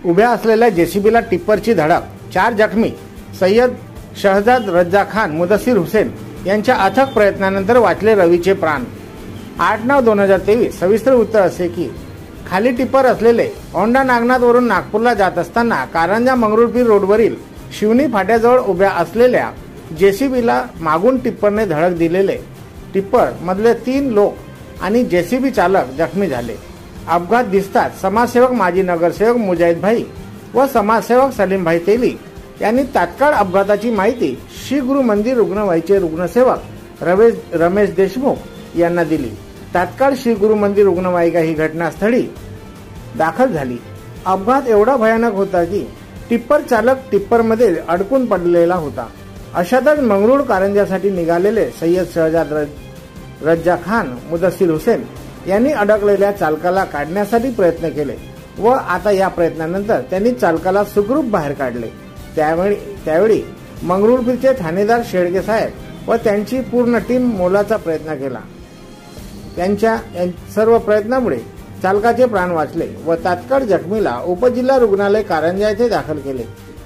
उभ्या असलेल्या जेसीबीला टिप्परची धडक, 4 जखमी. सय्यद शहजाद रज्जा खान, मुदस्सीर हुसेन यांच्या अथक प्रयत्नानंतर वाचले रवीचे प्राण. 8/9/2023. सविस्तर वृत्त असे की खाली टिप्पर असलेले औंढा नागनाथवरून नागपूरला जात असताना कारंजा मंगरुळपीर रोडवरील शिवनी फाट्याजवळ उभ्या असलेल्या जेसीबीला मागून टिप्परने धडक दिलेले टिप्पर मधले 3 लोक आणि जेसीबी चालक जखमी झाले. अपघात दिसताच समाजसेवक माजी नगरसेवक मुजाहिद भाई व समाजसेवक सलीम भाई तेली यांनी तात्काळ अपघाताची माहिती श्री गुरु मंदिर रुग्णवाहिकेचे रुग्णसेवक रमेश देशमुख यांना दिली. तात्काळ श्री गुरु मंदिर रुग्णवाहिका ही घटनास्थळी दाखल झाली. अपघात एवढा भयानक होता की टिप्पर चालक टिप्परमध्ये अडकून पडलेला होता. अशातच मंगरुळ कारंजासाठी निघालेले सय्यद शहजाद रज्जा खान, मुदस्सीर हुसेन यांनी अडकलेल्या चालकाला काढण्यासाठी प्रयत्न केले व आता या प्रयत्नानंतर त्यांनी चालकाला सुखरूप बाहेर काढले. त्यावेळी मंगरुळपीरचे ठाणेदार शेळके साहेब व त्यांची पूर्ण टीम मोलाचा प्रयत्न केला. त्यांच्या सर्व प्रयत्नामुळे चालकाचे प्राण वाचले व तात्काळ जखमीला उपजिल्हा रुग्णालय कारंजा येथे दाखल केले.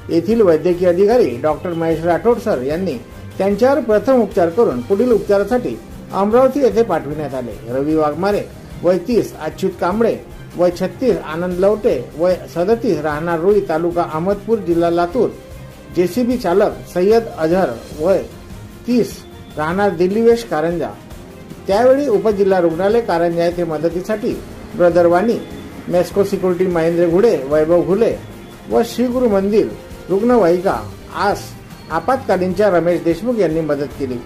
येथील वैद्यकीय अधिकारी डॉक्टर महेश राठोड सर यांनी त्यांच्यावर प्रथम उपचार करून पुढील उपचारासाठी अमरावती येथे पाठविण्यात आले. रवी वाघमारे वय 30, अच्युत कांबळे वय 36, आनंद लवटे वय 37, राहणार रुई, तालुका अहमदपूर, जिल्हा लातूर. जेसीबी चालक सय्यद अझहर वय 30, राहणार दिल्ली वेश, कारंजा. त्यावेळी उपजिल्हा रुग्णालय कारंजा येथे मदतीसाठी ब्रदर वाणी, मेस्को सिक्युरिटी महेंद्र घुडे, वैभव घुले व श्री गुरु मंदिर रुग्णवाहिका आस आपत्कालीनच्या रमेश देशमुख यांनी मदत केली.